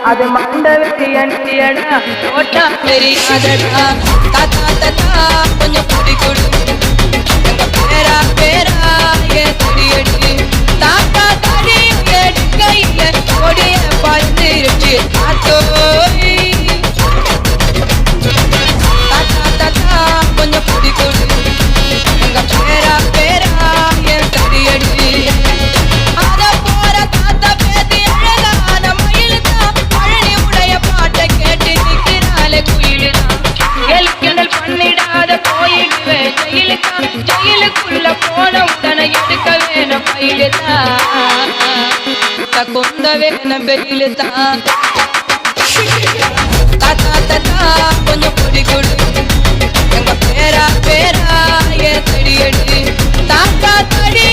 அது மண்டவெளியடா போட்டா தெரியாதடா தாத்தா தாத்தா கொஞ்சம் குடி கொடு எங்க பேரா பேரா ஏ தெரியடி தாத்தா தடி எடுக்கையில கொடிய பார்த்துருச்சு தாத்தோய் தாத்தா தாத்தா கொஞ்சம் குடி கொடு எங்க பேரா பேரா ஏ தெரியடி அத போற தாத்தா பேத்தி அழகான மயிலுதான் பழனி உடைய பாட்டை கேட்டு நிற்கிறாளே குயிலுதான் எலுக்கிண்டல் பண்ணிடாத போயிடுவே ஜெயிலுதான் ஜெயிலுக்குள்ள போன உடனே எடுக்க வேணும் பயிலுதான் கொந்த வேணும் பெயிலுதான் தாத்தா தாத்தா கொஞ்சம் குடி கொடு எங்க பேரா பேரா ஏ தெரியடி தாத்தா தடி